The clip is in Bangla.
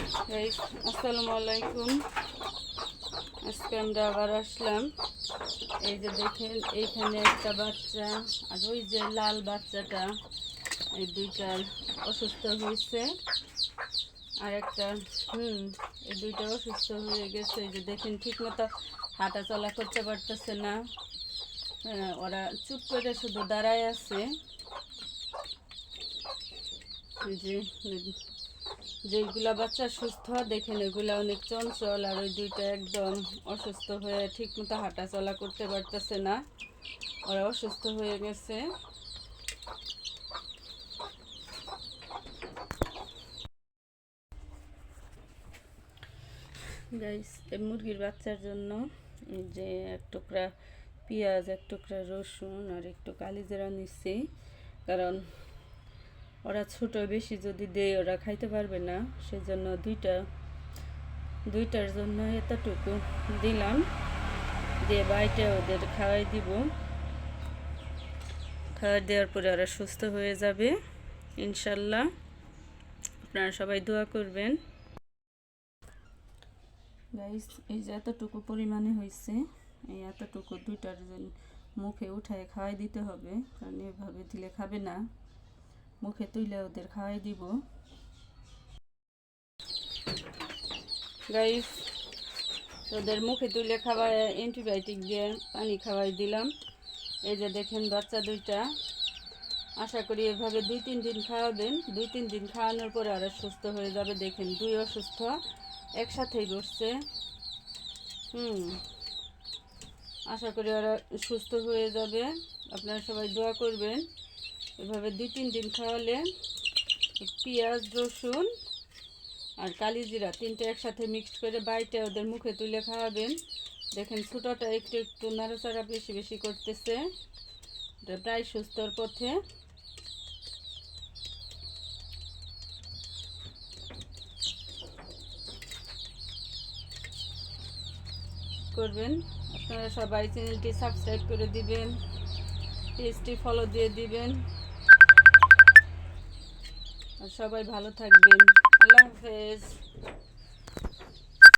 গাইস আসসালামু আলাইকুম। আজকে আমরা আবার আসলাম। এই যে দেখেন এইখানে একটা বাচ্চা আর ওই যে লাল বাচ্চাটা, এই দুইটার অসুস্থ হয়েছে। আর একটা এই দুইটা অসুস্থ হয়ে গেছে। এই যে দেখেন ঠিক মতো হাঁটা চলা করতে পারতেছে না। ওরা চুপ করে শুধু দাঁড়ায় আছে। এই যে যেগুলা বাচ্চা সুস্থ দেখেন এগুলা অনেক চঞ্চল, আর ওই দুইটা একদম অসুস্থ হয়ে ঠিক মতো হাঁটা চলা করতে পারতেছে না। ওরা অসুস্থ হয়ে গেছে। গাইস এই মুরগির বাচ্চার জন্য এই যে এক টুকরা পেঁয়াজ, এক টুকরা রসুন আর একটু কালিজিরা নিচ্ছি, কারণ ওরা ছোট, বেশি যদি দেয় ওরা খাইতে পারবে না। সেজন্য দুইটার জন্য এতটুকু দিলাম, দিয়ে বাইটে ওদের খাওয়াই দিব। খাওয়াই দেওয়ার পরে ওরা সুস্থ হয়ে যাবে ইনশাল্লাহ। আপনারা সবাই দোয়া করবেন। গাইস এই যে এতটুকু পরিমাণে হয়েছে, এই এতটুকু দুইটার মুখে উঠায় খাওয়াই দিতে হবে, কারণ এভাবে দিলে খাবে না। মুখে তুলে ওদের খাওয়াই দিব। গাইস ওদের মুখে তুলে খাওয়াই অ্যান্টিবায়োটিক দিয়ে পানি খাওয়াই দিলাম। এই যে দেখেন বাচ্চা দুইটা, আশা করি এভাবে 2-3 দিন খাওয়াবেন। 2-3 দিন খাওয়ানোর পরে ওরা সুস্থ হয়ে যাবে। দেখেন দুই অসুস্থ একসাথেই বসছে। আশা করি ওরা সুস্থ হয়ে যাবে। আপনারা সবাই দোয়া করবেন। এভাবে 2-3 দিন খাওয়ালে পেঁয়াজ, রসুন আর কালিজিরা তিনটে একসাথে মিক্সড করে বাইটে ওদের মুখে তুলে খাওয়াবেন। দেখেন ছোটোটা একটু একটু নাড়াচাড়া বেশি বেশি করতেছে, এটা প্রায় সুস্থর পথে। করবেন আপনারা সবাই। চ্যানেলটি সাবস্ক্রাইব করে দিবেন, পেজটি ফলো দিয়ে দিবেন। আর সবাই ভালো থাকবেন। আল্লাহ হাফেজ।